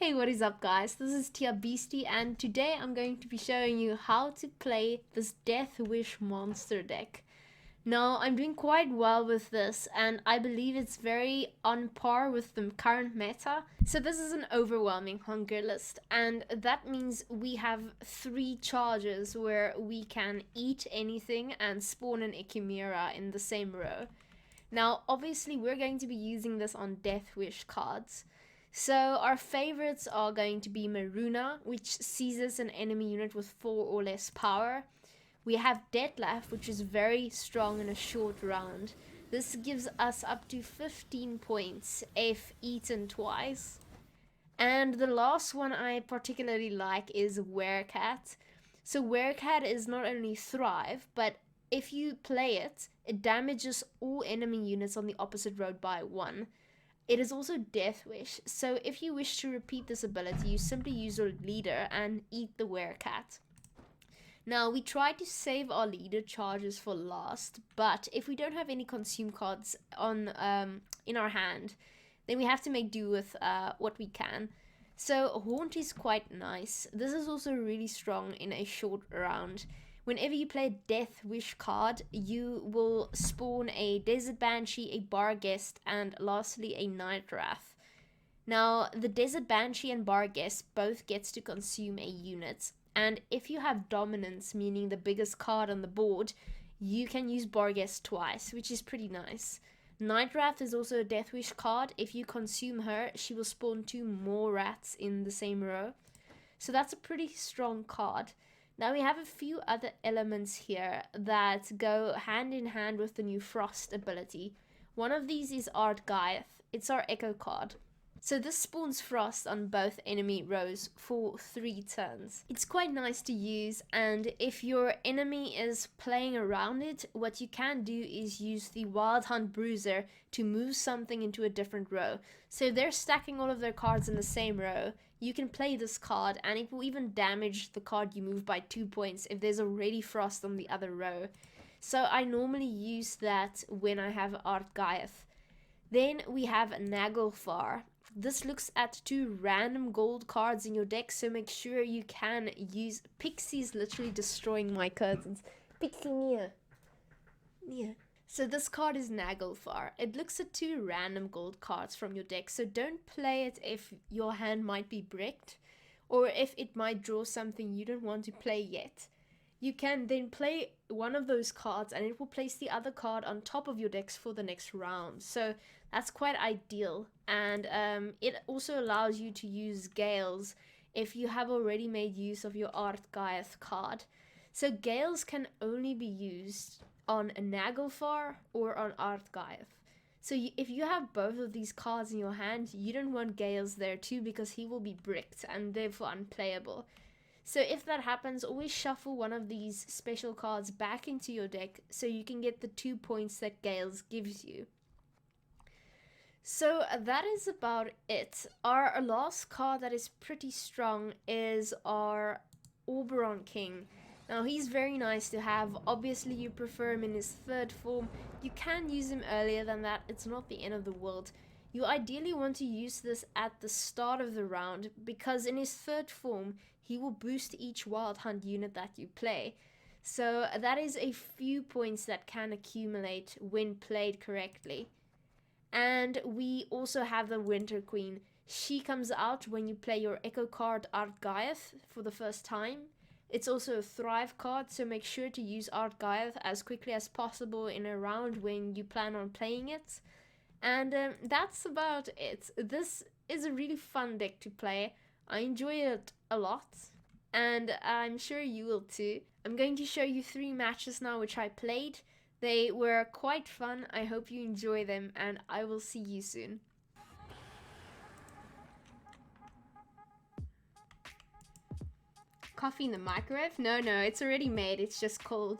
Hey, what is up guys? This is Theabeasty and today I'm going to be showing you how to play this Deathwish monster deck. Now, I'm doing quite well with this and I believe it's very on par with the current meta. So this is an overwhelming hunger list and that means we have 3 charges where we can eat anything and spawn an Chimera in the same row. Now, obviously we're going to be using this on Deathwish cards. So our favorites are going to be Maruna, which seizes an enemy unit with 4 or less power. We have Deathwish, which is very strong in a short round. This gives us up to 15 points if eaten twice. And the last one I particularly like is Werecat. So Werecat is not only Thrive, but if you play it, it damages all enemy units on the opposite road by 1. It is also Deathwish, so if you wish to repeat this ability, you simply use your leader and eat the Werecat. Now, we try to save our leader charges for last, but if we don't have any consume cards on in our hand, then we have to make do with what we can. So Haunt is quite nice. This is also really strong in a short round. Whenever you play a Deathwish card, you will spawn a Desert Banshee, a Bar Guest, and lastly a Night Wrath. Now, the Desert Banshee and Bar Guest both gets to consume a unit, and if you have Dominance, meaning the biggest card on the board, you can use Bar Guest twice, which is pretty nice. Night Wrath is also a Deathwish card. If you consume her, she will spawn 2 more rats in the same row. So that's a pretty strong card. Now we have a few other elements here that go hand in hand with the new Frost ability. One of these is Artgaiath. It's our Echo card. So this spawns Frost on both enemy rows for 3 turns. It's quite nice to use, and if your enemy is playing around it, what you can do is use the Wild Hunt Bruiser to move something into a different row. So if they're stacking all of their cards in the same row, you can play this card and it will even damage the card you move by 2 points if there's already Frost on the other row. So I normally use that when I have Artgaiath. Then we have Naglfar. This looks at 2 random gold cards in your deck, so make sure you can use... Pixie's literally destroying my curtains. Pixie, Nia. So this card is Naglfar. It looks at 2 random gold cards from your deck, so don't play it if your hand might be bricked, or if it might draw something you don't want to play yet. You can then play one of those cards and it will place the other card on top of your decks for the next round. So that's quite ideal, and it also allows you to use Gales if you have already made use of your Artgaiath card. So Gales can only be used on a Naglfar or on Artgaiath. So if you have both of these cards in your hand, you don't want Gales there too, because he will be bricked and therefore unplayable. So if that happens, always shuffle one of these special cards back into your deck so you can get the 2 points that Gales gives you. So that is about it. Our last card that is pretty strong is our Oberon King. Now he's very nice to have. Obviously you prefer him in his 3rd form. You can use him earlier than that. It's not the end of the world. You ideally want to use this at the start of the round, because in his 3rd form he will boost each Wild Hunt unit that you play. So that is a few points that can accumulate when played correctly. And we also have the Winter Queen. She comes out when you play your Echo card Artgaiath for the first time. It's also a Thrive card, so make sure to use Artgaiath as quickly as possible in a round when you plan on playing it. And that's about it. This is a really fun deck to play. I enjoy it a lot, and I'm sure you will too. I'm going to show you 3 matches now which I played. They were quite fun. I hope you enjoy them, and I will see you soon. Coffee in the microwave? No, it's already made. It's just cold.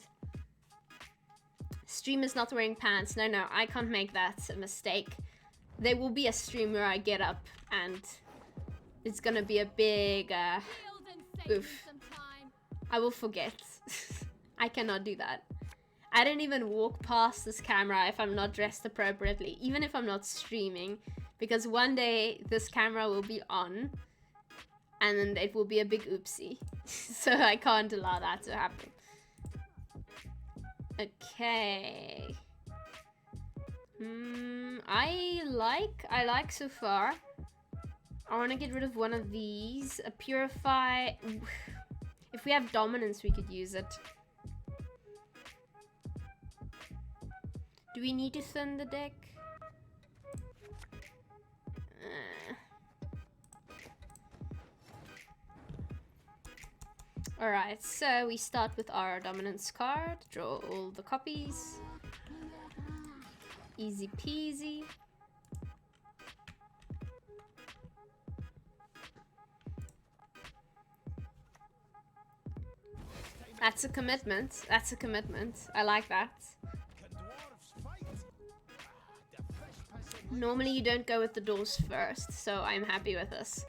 Streamer's not wearing pants. No, I can't make that a mistake. There will be a stream where I get up and it's gonna be a big oof. I will forget. I cannot do that. I don't even walk past this camera if I'm not dressed appropriately, even if I'm not streaming, because one day this camera will be on and then it will be a big oopsie. So I can't allow that to happen. Okay. I like so far. I want to get rid of one of these. A purify. If we have dominance, we could use it. Do we need to thin the deck? Alright, so we start with our dominance card. Draw all the copies. Easy peasy. That's a commitment. That's a commitment. I like that. Normally you don't go with the doors first, so I'm happy with this.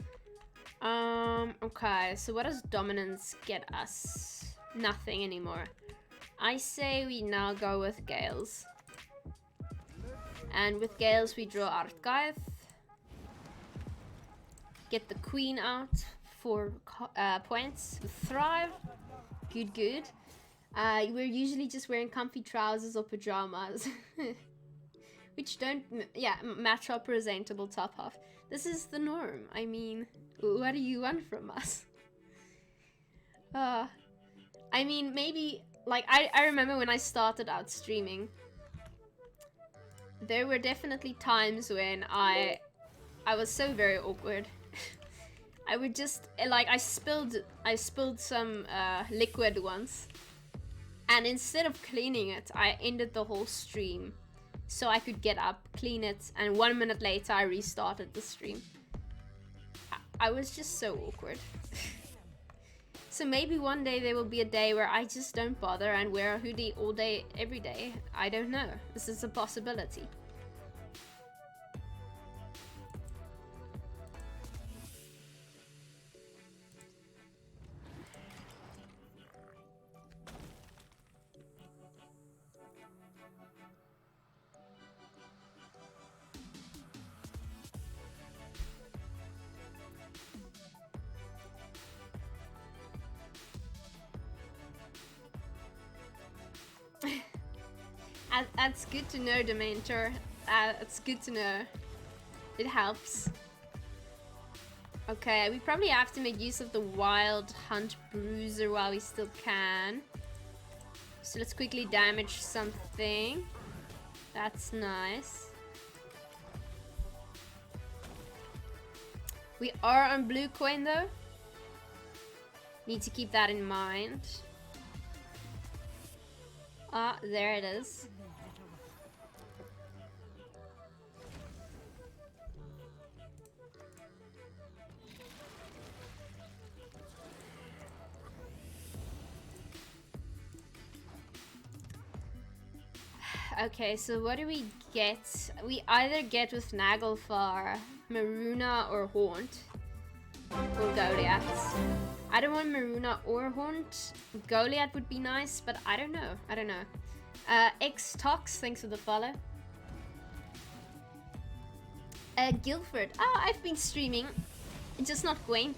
Okay, so what does dominance get us? Nothing anymore. I say we now go with Gales. And with Gales we draw Artgeith. Get the queen out for points. Thrive. Good, good. We're usually just wearing comfy trousers or pajamas. Which don't, match our presentable top half. This is the norm. I mean, what do you want from us? I mean, maybe, like, I remember when I started out streaming, there were definitely times when I was so very awkward. I would just, like, I spilled some liquid once, and instead of cleaning it, I ended the whole stream so I could get up, clean it, and 1 minute later I restarted the stream. I was just so awkward. So maybe one day there will be a day where I just don't bother and wear a hoodie all day, every day. I don't know. This is a possibility. That's good to know, Dementor. It's good to know. It helps. Okay, we probably have to make use of the Wild Hunt Bruiser while we still can. So let's quickly damage something. That's nice. We are on blue coin though. Need to keep that in mind. Ah, there it is. Okay, so what do we get? We either get with Naglfar, Maruna, or Haunt. Or Goliath. I don't want Maruna or Haunt. Goliath would be nice, but I don't know. I don't know. X-Tox, thanks for the follow. Guildford. Oh, I've been streaming. Just not Gwent.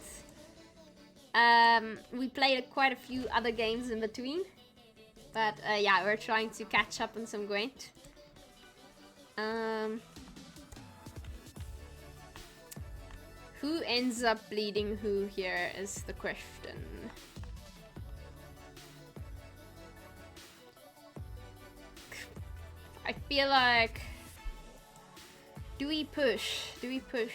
We played quite a few other games in between. But yeah, we're trying to catch up on some Gwent. Who ends up bleeding who here is the question. I feel like... Do we push? Do we push?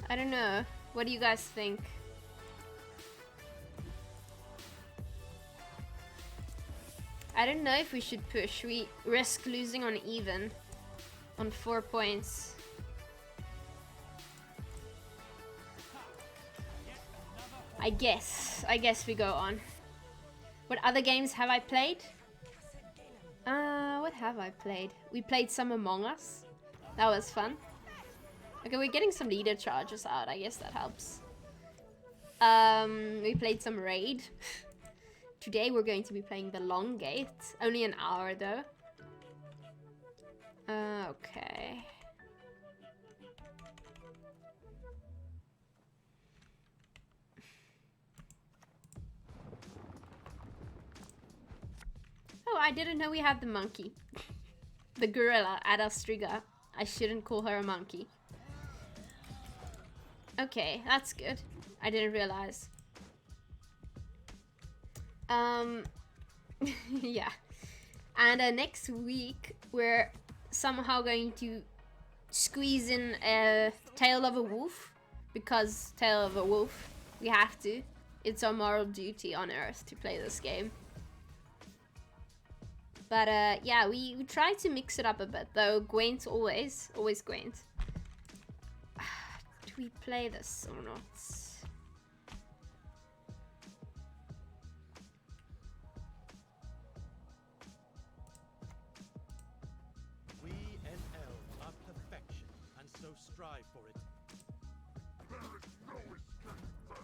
I don't know. What do you guys think? I don't know if we should push. We risk losing on even. On 4 points. I guess we go on. What other games have I played? What have I played? We played some Among Us. That was fun. Okay, we're getting some leader charges out. I guess that helps. We played some Raid. Today we're going to be playing the Long Gate. Only an hour though. Okay. I didn't know we had the monkey. The gorilla at Astriga. I shouldn't call her a monkey. Okay, that's good. I didn't realize. Yeah. And next week, we're somehow going to squeeze in a Tale of a Wolf. Because Tale of a Wolf, we have to. It's our moral duty on Earth to play this game. But yeah, we try to mix it up a bit, though. Gwent always Gwent. Do we play this or not? We and L are perfection, and so strive for it. There is no escape there.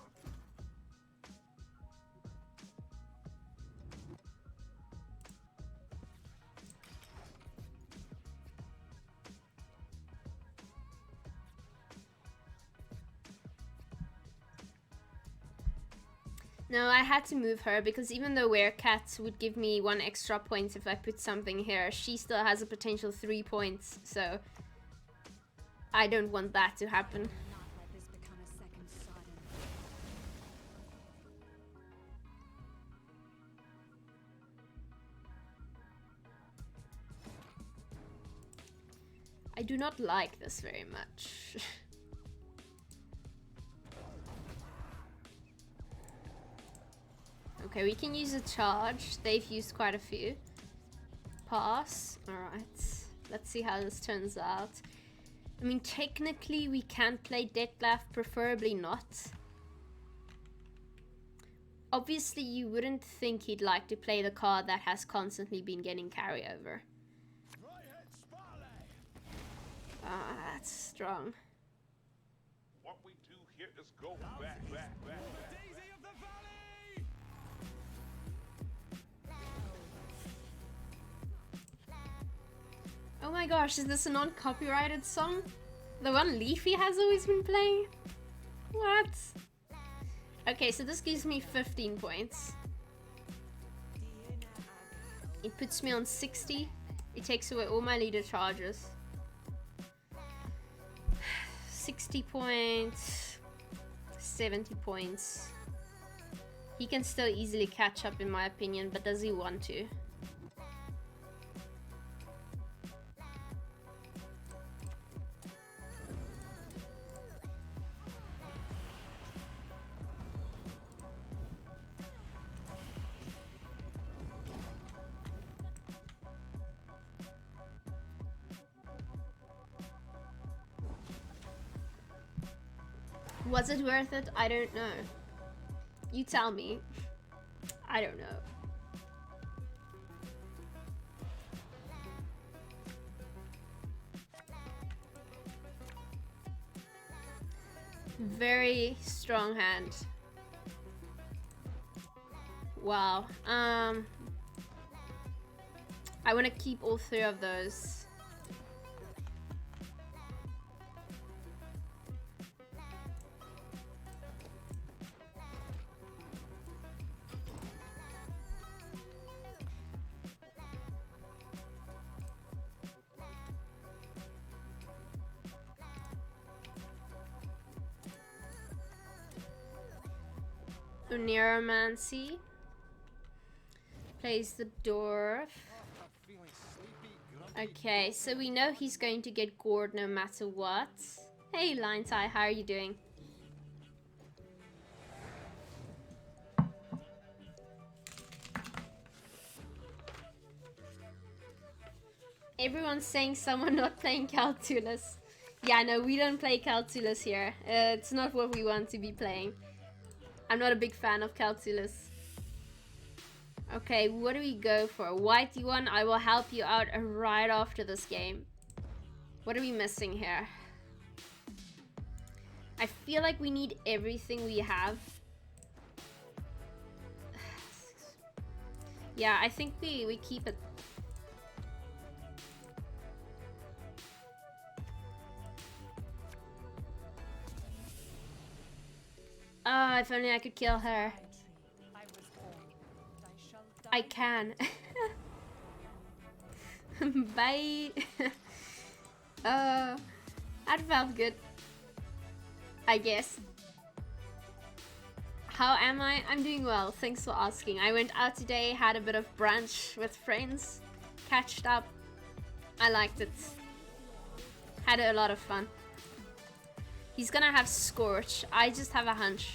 No, I had to move her because even though Werecat would give me 1 extra point if I put something here, she still has a potential 3 points, so I don't want that to happen. I do not like this very much. Okay, we can use a charge. They've used quite a few. Pass. Alright. Let's see how this turns out. I mean, technically we can play Detlef, preferably not. Obviously, you wouldn't think he'd like to play the card that has constantly been getting carryover. Ah, that's strong. What we do here is go back. Daisy of the Valley! Oh my gosh, is this a non-copyrighted song? The one Leafy has always been playing? What? Okay, so this gives me 15 points. It puts me on 60. It takes away all my leader charges. 60 points. 70 points. He can still easily catch up in my opinion, but does he want to? Was it worth it? I don't know. You tell me. I don't know. Very strong hand. Wow. I want to keep all 3 of those. Neuromancy plays the dwarf. Okay, so we know he's going to get gored no matter what. Hey Linetie, how are you doing? Everyone's saying someone not playing Calculus. Yeah, no, we don't play Calculus here. It's not what we want to be playing. I'm not a big fan of Calculus. Okay, what do we go for? Whitey one, I will help you out right after this game. What are we missing here? I feel like we need everything we have. Yeah, I think we keep it. Ah, if only I could kill her. I can. Bye. That felt good, I guess. How am I? I'm doing well, thanks for asking. I went out today, had a bit of brunch with friends, catched up. I liked it. Had a lot of fun. He's gonna have Scorch. I just have a hunch.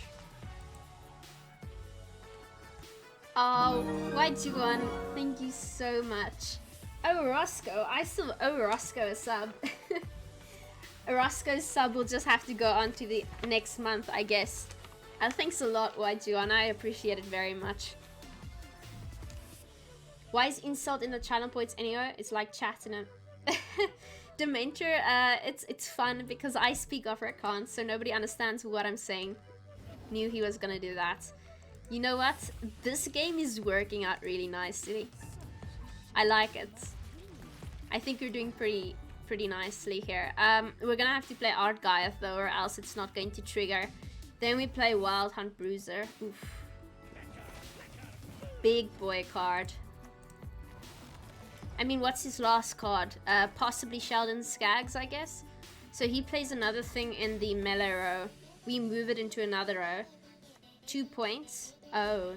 Oh, Y21, thank you so much. Oh, Roscoe, I still owe Roscoe a sub. Roscoe's sub will just have to go on to the next month, I guess. Thanks a lot, Y21, I appreciate it very much. Why is insult in the channel points anyway? It's like chatting him. Dementor, it's fun because I speak Afrikaans, so nobody understands what I'm saying. Knew he was gonna do that. You know what? This game is working out really nicely. I like it. I think you're doing pretty nicely here. We're gonna have to play Artgaiath though, or else it's not going to trigger. Then we play Wild Hunt Bruiser. Oof. Big boy card. I mean, what's his last card? Possibly Sheldon Skaggs, I guess. So he plays another thing in the melee row. We move it into another row. 2 points. Oh.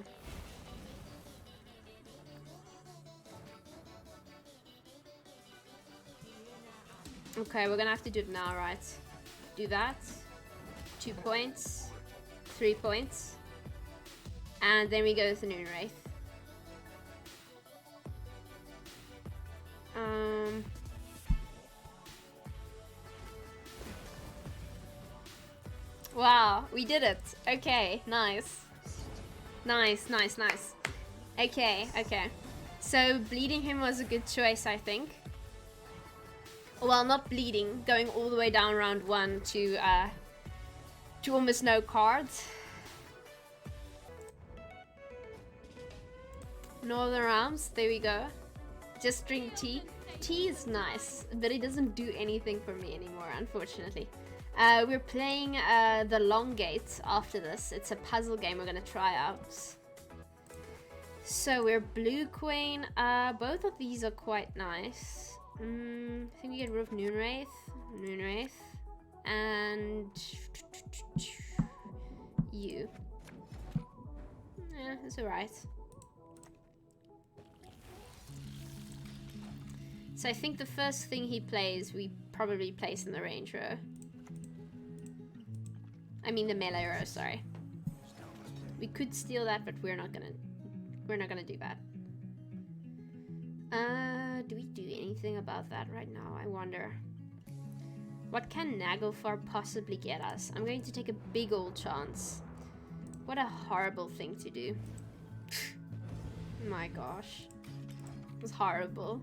Okay, we're gonna have to do it now, right? Do that. 2 points. 3 points. And then we go with the Noon Wraith. Wow, we did it. Okay, nice. Nice. Okay. So bleeding him was a good choice, I think. Well, not bleeding, going all the way down round 1 to almost no cards. Northern Realms, there we go. Just drink tea. Tea is nice, but it doesn't do anything for me anymore, unfortunately. We're playing the Long Gate after this. It's a puzzle game we're gonna try out. So we're Blue Queen. Both of these are quite nice. I think we get rid of Noon Wraith, and you. Yeah, it's alright. So I think the first thing he plays, we probably place in the range row. I mean the melee row, sorry. We could steal that, but we're not gonna do that. Do we do anything about that right now? I wonder. What can Naglfar possibly get us? I'm going to take a big old chance. What a horrible thing to do. My gosh. It was horrible.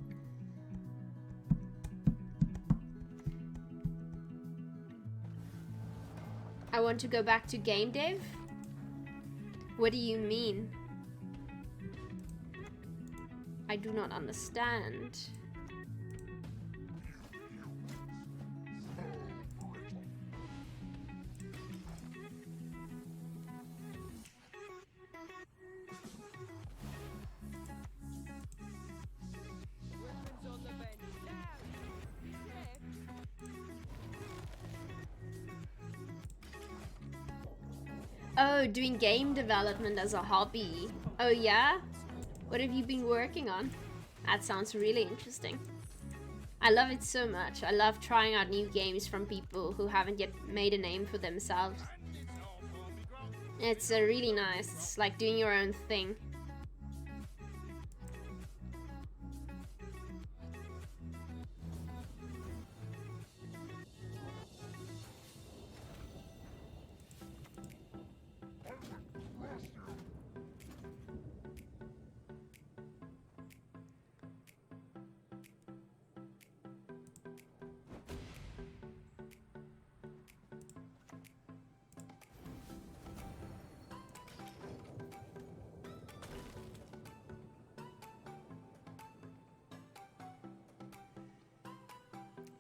I want to go back to game dev? What do you mean? I do not understand. Oh, doing game development as a hobby. Oh yeah? What have you been working on? That sounds really interesting. I love it so much. I love trying out new games from people who haven't yet made a name for themselves. It's really nice. It's like doing your own thing.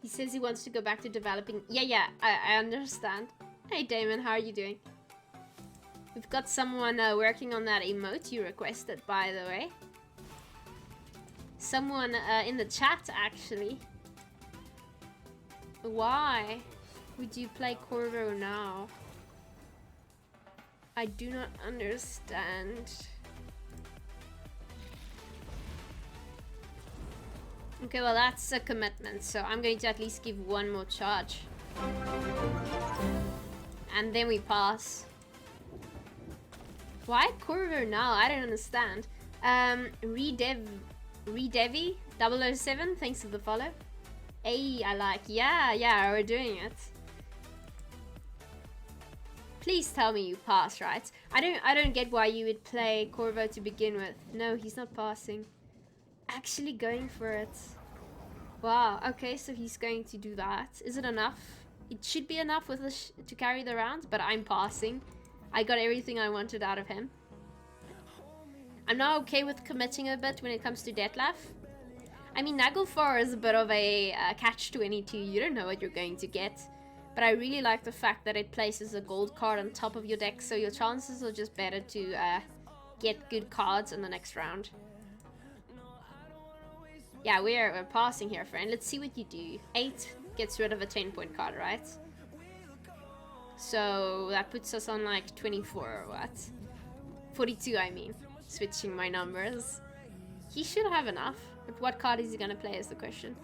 He says he wants to go back to developing. Yeah, I understand. Hey Damon, how are you doing? We've got someone working on that emote you requested, by the way. someone in the chat actually. Why would you play Corvo now? I do not understand. Okay, well that's a commitment, so I'm going to at least give one more charge. And then we pass. Why Corvo now? I don't understand. Redevi 007, thanks for the follow. Hey, I like. Yeah, we're doing it. Please tell me you pass, right? I don't get why you would play Corvo to begin with. No, he's not passing. Actually going for it. Wow, okay, so he's going to do that. Is it enough? It should be enough with to carry the round, but I'm passing. I got everything I wanted out of him. I'm now okay with committing a bit when it comes to Detlef. I mean, Naglfar is a bit of a catch-22. You don't know what you're going to get. But I really like the fact that it places a gold card on top of your deck, so your chances are just better to get good cards in the next round. Yeah, we're passing here, friend. Let's see what you do. 8 gets rid of a 10-point card, right? So that puts us on like 24 or what? 42, I mean. Switching my numbers. He should have enough. But what card is he gonna play is the question.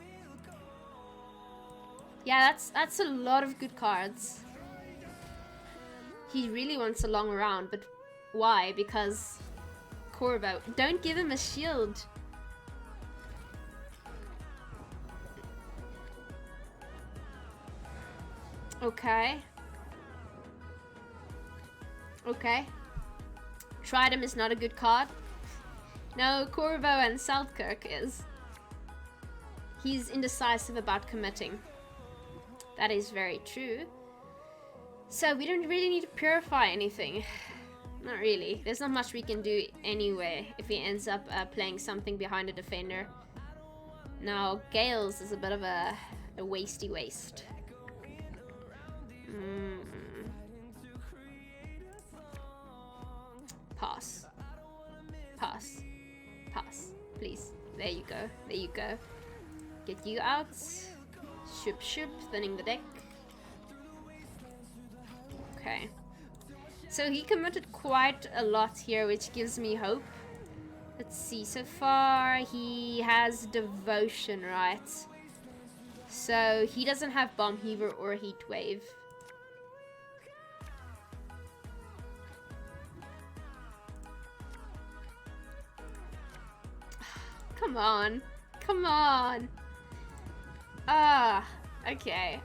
Yeah, that's a lot of good cards. He really wants a long round, but why? Because Corvo. Don't give him a shield. Okay. Okay. Tridem is not a good card. No, Corvo and Selkirk is. He's indecisive about committing. That is very true. So we don't really need to purify anything. Not really. There's not much we can do anyway if he ends up playing something behind a defender. Now, Gales is a bit of a wasty waste. Pass. Pass. Pass. Please. There you go. There you go. Get you out. Shoop, thinning the deck. Okay. So he committed quite a lot here, which gives me hope. Let's see. So far, he has Devotion, right? So he doesn't have Bomb Heaver or Heat Wave. Come on. Come on. Ah, okay.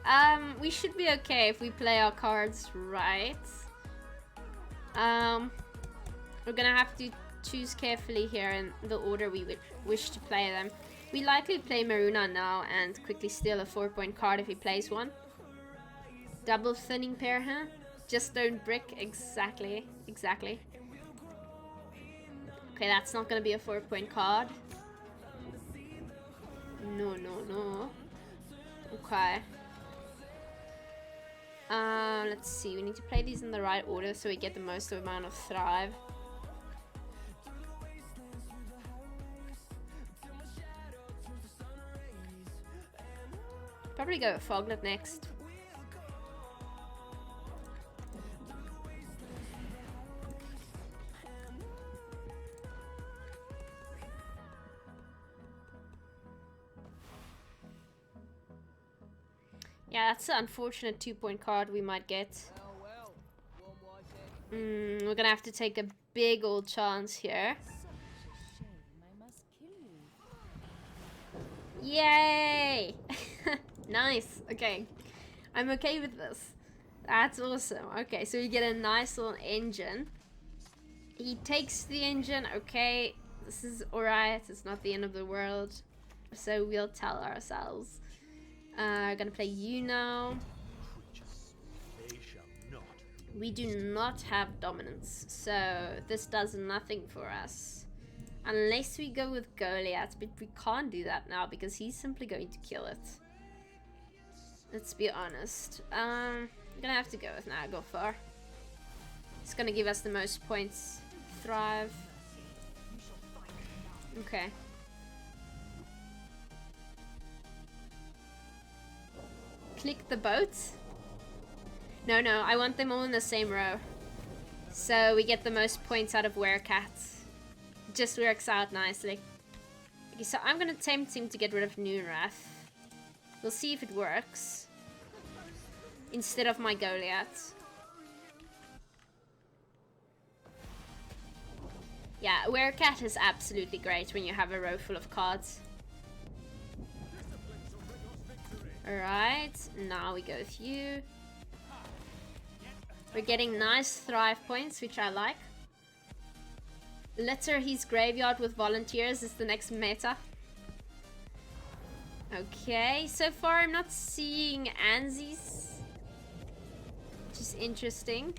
We should be okay if we play our cards right. We're gonna have to choose carefully here in the order we would wish to play them. We likely play Maruna now and quickly steal a 4-point card if he plays one. Double thinning pair, huh? Just don't brick. Exactly. Exactly. Okay, that's not gonna be a 4-point card. No. Okay. Let's see. We need to play these in the right order so we get the most amount of Thrive. Probably go with Foglet next. Yeah, that's an unfortunate 2-point card we might get. We're gonna have to take a big old chance here. Yay! Nice. Okay. I'm okay with this. That's awesome. Okay, so we get a nice little engine. He takes the engine. Okay, this is alright. It's not the end of the world. So we'll tell ourselves. Gonna play you now. We do not have dominance, so this does nothing for us. Unless we go with Goliath, but we can't do that now because he's simply going to kill it. Let's be honest. I'm gonna have to go with Naglfar. It's gonna give us the most points. Thrive. Okay. click the boat. No, I want them all in the same row. So we get the most points out of Werecat. Just works out nicely. Okay, so I'm gonna tempt him to get rid of Noonwrath. We'll see if it works. Instead of my Goliath. Yeah, Werecat is absolutely great when you have a row full of cards. Alright, now we go with you. We're getting nice thrive points, which I like. Litter his graveyard with volunteers is the next meta. Okay, so far I'm not seeing Anzies, which is interesting.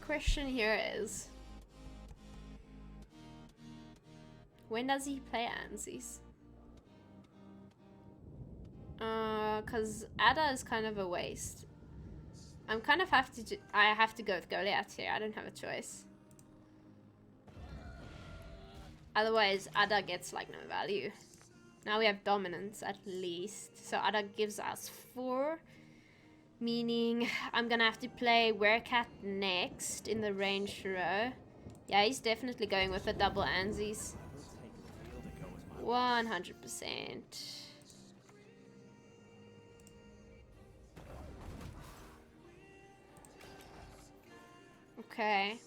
Question here is, when does he play Anzies? Cause Ada is kind of a waste. I have to go with Goliath here. I don't have a choice. Otherwise, Ada gets like no value. Now we have dominance at least. So Ada gives us 4. Meaning I'm gonna have to play Werecat next in the range row. Yeah, he's definitely going with the double Anzies. 100%. Okay.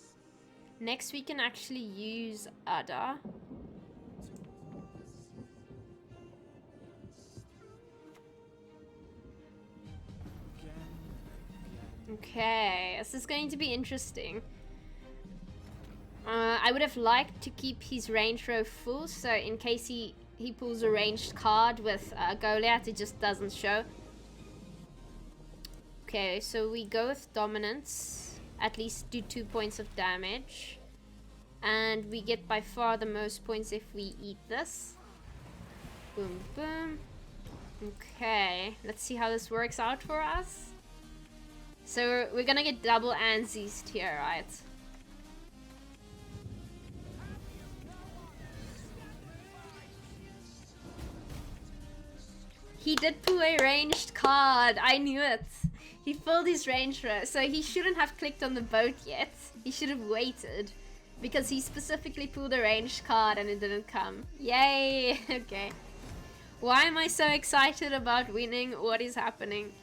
Next we can actually use Ada. Okay, this is going to be interesting. I would have liked to keep his range row full, so in case he pulls a ranged card with Goliath, it just doesn't show. Okay, so we go with dominance. At least do 2 points of damage. And we get by far the most points if we eat this. Boom, boom. Okay, let's see how this works out for us. So we're gonna get double Anzies here, right? He did pull a ranged card. I knew it. He filled his range row, so he shouldn't have clicked on the boat yet. He should have waited, because he specifically pulled a ranged card and it didn't come. Yay! Okay. Why am I so excited about winning? What is happening?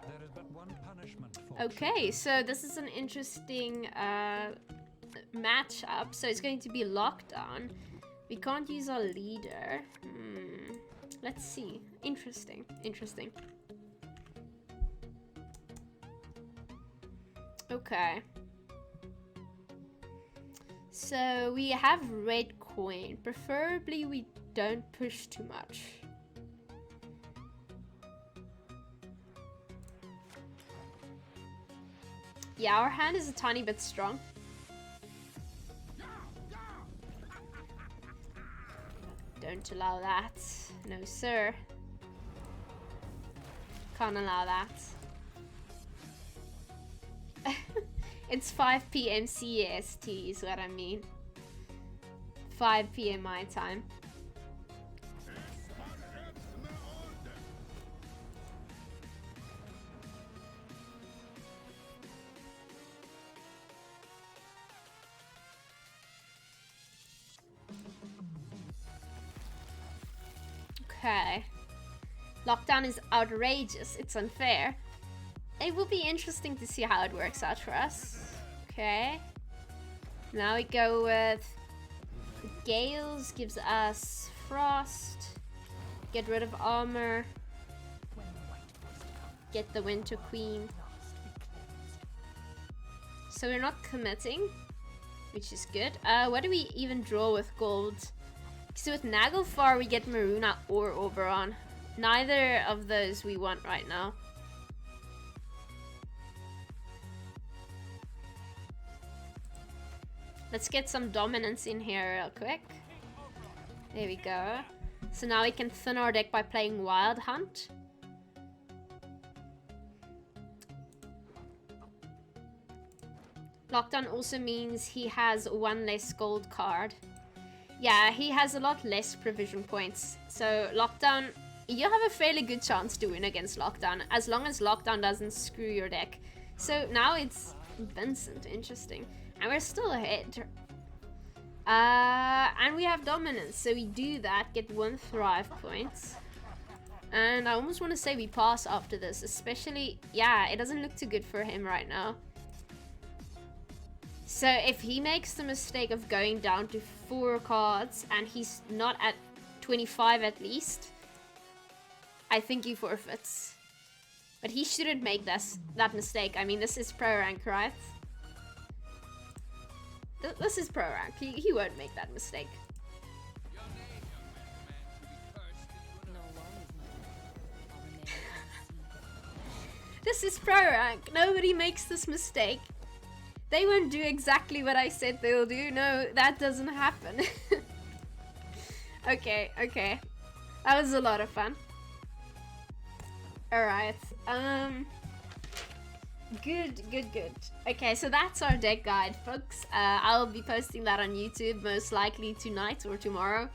There is but one punishment for Okay, so this is an interesting matchup. So it's going to be lockdown. We can't use our leader. Let's see. Interesting. Interesting. Okay. So we have red coin. Preferably we don't push too much. Yeah, our hand is a tiny bit strong. Don't allow that. No, sir. Can't allow that. It's 5 p.m. CEST is what I mean. 5 p.m. my time. Okay. Lockdown is outrageous. It's unfair. It will be interesting to see how it works out for us. Okay. Now we go with Gales, gives us Frost. Get rid of armor. Get the Winter Queen. So we're not committing, which is good. What do we even draw with gold? So with Naglfar we get Maruna or Oberon. Neither of those we want right now. Let's get some dominance in here real quick. There we go. So now we can thin our deck by playing Wild Hunt. Lockdown also means he has one less gold card. Yeah, he has a lot less provision points. So Lockdown, you have a fairly good chance to win against Lockdown, as long as Lockdown doesn't screw your deck. So now it's Vincent, interesting. And we're still ahead. And we have Dominance, so we do that, get 1 Thrive point. And I almost want to say we pass after this, especially, yeah, it doesn't look too good for him right now. So if he makes the mistake of going down to 4 cards and he's not at 25 at least, I think he forfeits. But he shouldn't make that mistake. I mean, this is pro rank, right? This is pro rank. He won't make that mistake. This is pro rank. Nobody makes this mistake. They won't do exactly what I said they'll do. No, that doesn't happen. Okay, okay. That was a lot of fun. Alright, good. Okay, so that's our deck guide, folks. I'll be posting that on YouTube most likely tonight or tomorrow.